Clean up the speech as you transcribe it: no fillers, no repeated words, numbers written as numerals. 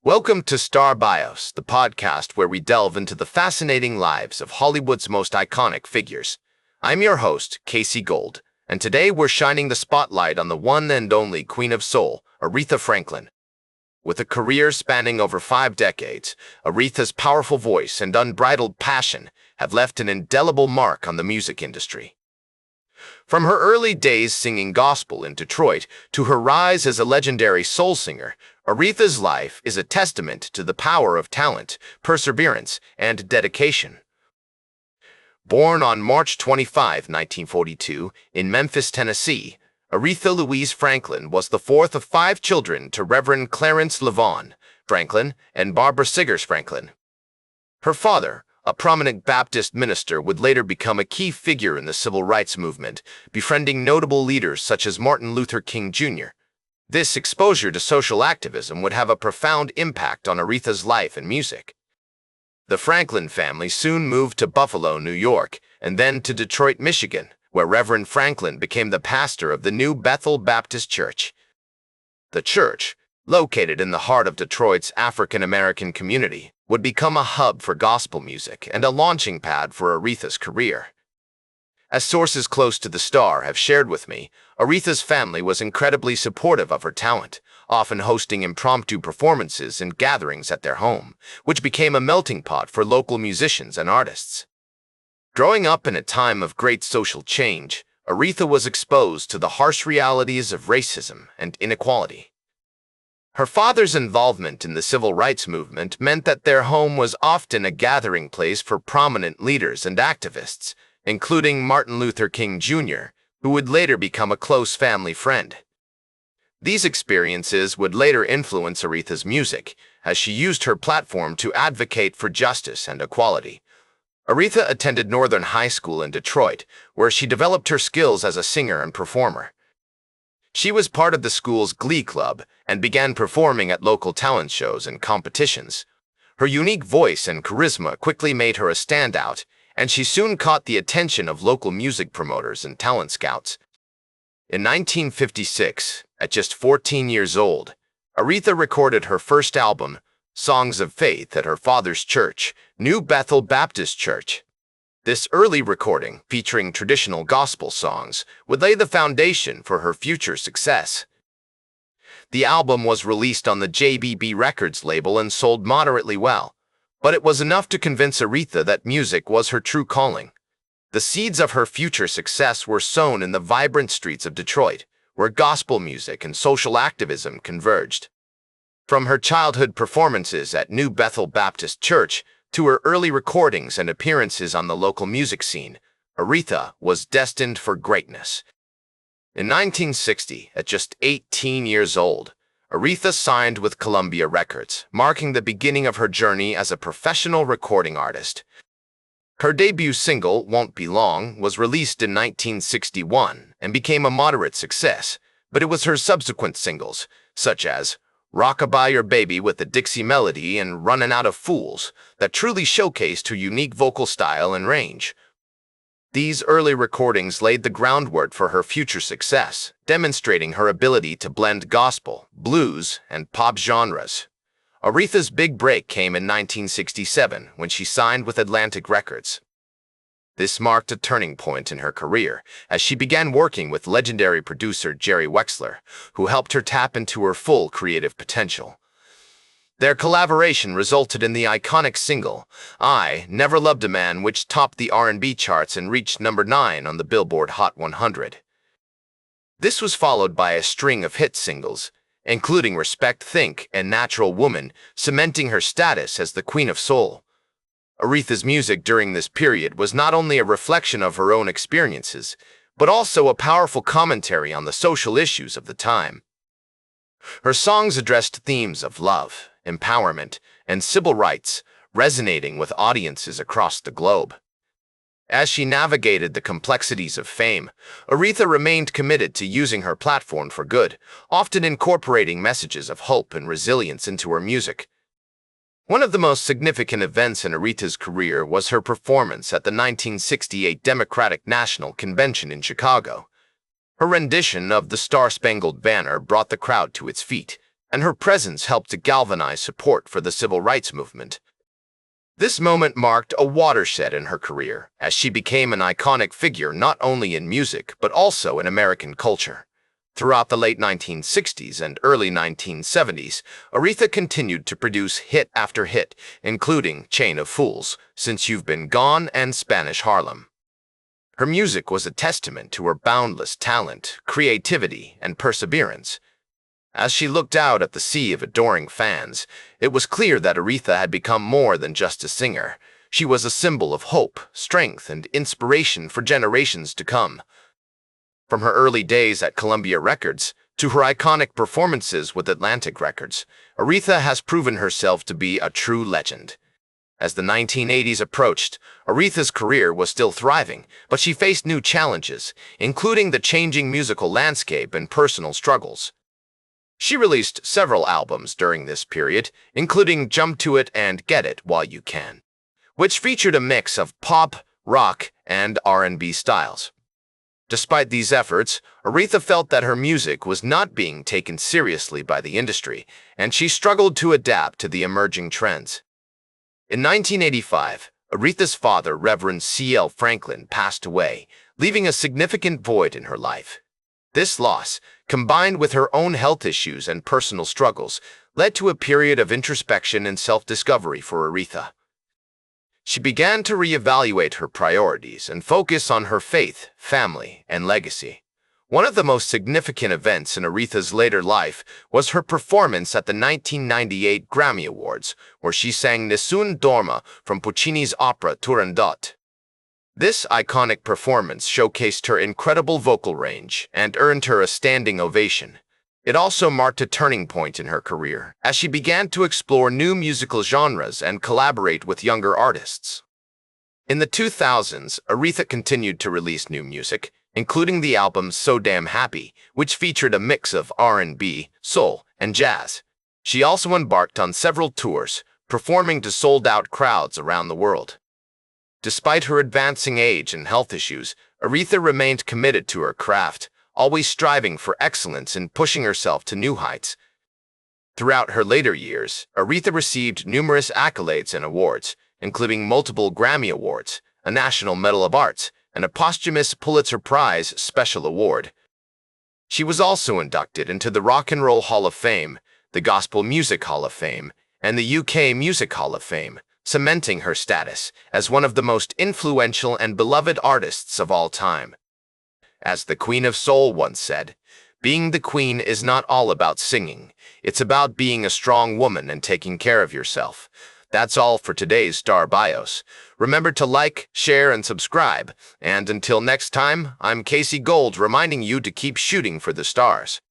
Welcome to Star Bios, the podcast where we delve into the fascinating lives of Hollywood's most iconic figures. I'm your host, Casey Gold, and today we're shining the spotlight on the one and only Queen of Soul, Aretha Franklin. With a career spanning over 5 decades, Aretha's powerful voice and unbridled passion have left an indelible mark on the music industry. From her early days singing gospel in Detroit to her rise as a legendary soul singer, Aretha's life is a testament to the power of talent, perseverance, and dedication. Born on March 25, 1942, in Memphis, Tennessee, Aretha Louise Franklin was the fourth of 5 children to Reverend Clarence LaVaughn Franklin and Barbara Siggers Franklin. Her father, a prominent Baptist minister, would later become a key figure in the civil rights movement, befriending notable leaders such as Martin Luther King Jr. This exposure to social activism would have a profound impact on Aretha's life and music. The Franklin family soon moved to Buffalo, New York, and then to Detroit, Michigan, where Reverend Franklin became the pastor of the New Bethel Baptist Church. The church, located in the heart of Detroit's African-American community, would become a hub for gospel music and a launching pad for Aretha's career. As sources close to the star have shared with me, Aretha's family was incredibly supportive of her talent, often hosting impromptu performances and gatherings at their home, which became a melting pot for local musicians and artists. Growing up in a time of great social change, Aretha was exposed to the harsh realities of racism and inequality. Her father's involvement in the civil rights movement meant that their home was often a gathering place for prominent leaders and activists, including Martin Luther King Jr., who would later become a close family friend. These experiences would later influence Aretha's music, as she used her platform to advocate for justice and equality. Aretha attended Northern High School in Detroit, where she developed her skills as a singer and performer. She was part of the school's Glee Club and began performing at local talent shows and competitions. Her unique voice and charisma quickly made her a standout, and she soon caught the attention of local music promoters and talent scouts. In 1956, at just 14 years old, Aretha recorded her first album, Songs of Faith, at her father's church, New Bethel Baptist Church. This early recording, featuring traditional gospel songs, would lay the foundation for her future success. The album was released on the JBB Records label and sold moderately well, but it was enough to convince Aretha that music was her true calling. The seeds of her future success were sown in the vibrant streets of Detroit, where gospel music and social activism converged. From her childhood performances at New Bethel Baptist Church to her early recordings and appearances on the local music scene, Aretha was destined for greatness. In 1960, at just 18 years old, Aretha signed with Columbia Records, marking the beginning of her journey as a professional recording artist. Her debut single, Won't Be Long, was released in 1961 and became a moderate success, but it was her subsequent singles, such as Rockabye Your Baby with a Dixie Melody and Runnin' Out of Fools, that truly showcased her unique vocal style and range. These early recordings laid the groundwork for her future success, demonstrating her ability to blend gospel, blues, and pop genres. Aretha's big break came in 1967 when she signed with Atlantic Records. This marked a turning point in her career, as she began working with legendary producer Jerry Wexler, who helped her tap into her full creative potential. Their collaboration resulted in the iconic single, I Never Loved a Man, which topped the R&B charts and reached number 9 on the Billboard Hot 100. This was followed by a string of hit singles, including Respect, Think, and Natural Woman, cementing her status as the Queen of Soul. Aretha's music during this period was not only a reflection of her own experiences, but also a powerful commentary on the social issues of the time. Her songs addressed themes of love, empowerment, and civil rights, resonating with audiences across the globe. As she navigated the complexities of fame, Aretha remained committed to using her platform for good, often incorporating messages of hope and resilience into her music. One of the most significant events in Aretha's career was her performance at the 1968 Democratic National Convention in Chicago. Her rendition of the Star-Spangled Banner brought the crowd to its feet, and her presence helped to galvanize support for the civil rights movement. This moment marked a watershed in her career, as she became an iconic figure not only in music but also in American culture. Throughout the late 1960s and early 1970s, Aretha continued to produce hit after hit, including Chain of Fools, Since You've Been Gone, and Spanish Harlem. Her music was a testament to her boundless talent, creativity, and perseverance. As she looked out at the sea of adoring fans, it was clear that Aretha had become more than just a singer. She was a symbol of hope, strength, and inspiration for generations to come. From her early days at Columbia Records to her iconic performances with Atlantic Records, Aretha has proven herself to be a true legend. As the 1980s approached, Aretha's career was still thriving, but she faced new challenges, including the changing musical landscape and personal struggles. She released several albums during this period, including Jump to It and Get It While You Can, which featured a mix of pop, rock, and R&B styles. Despite these efforts, Aretha felt that her music was not being taken seriously by the industry, and she struggled to adapt to the emerging trends. In 1985, Aretha's father, Reverend C.L. Franklin, passed away, leaving a significant void in her life. This loss, combined with her own health issues and personal struggles, led to a period of introspection and self-discovery for Aretha. She began to reevaluate her priorities and focus on her faith, family, and legacy. One of the most significant events in Aretha's later life was her performance at the 1998 Grammy Awards, where she sang Nessun Dorma from Puccini's opera Turandot. This iconic performance showcased her incredible vocal range and earned her a standing ovation. It also marked a turning point in her career, as she began to explore new musical genres and collaborate with younger artists. In the 2000s, Aretha continued to release new music, including the album So Damn Happy, which featured a mix of R&B, soul, and jazz. She also embarked on several tours, performing to sold-out crowds around the world. Despite her advancing age and health issues, Aretha remained committed to her craft, always striving for excellence and pushing herself to new heights. Throughout her later years, Aretha received numerous accolades and awards, including multiple Grammy Awards, a National Medal of Arts, and a posthumous Pulitzer Prize Special Award. She was also inducted into the Rock and Roll Hall of Fame, the Gospel Music Hall of Fame, and the UK Music Hall of Fame, cementing her status as one of the most influential and beloved artists of all time. As the Queen of Soul once said, "Being the queen is not all about singing. It's about being a strong woman and taking care of yourself." That's all for today's Star Bios. Remember to like, share, and subscribe. And until next time, I'm Casey Gold reminding you to keep shooting for the stars.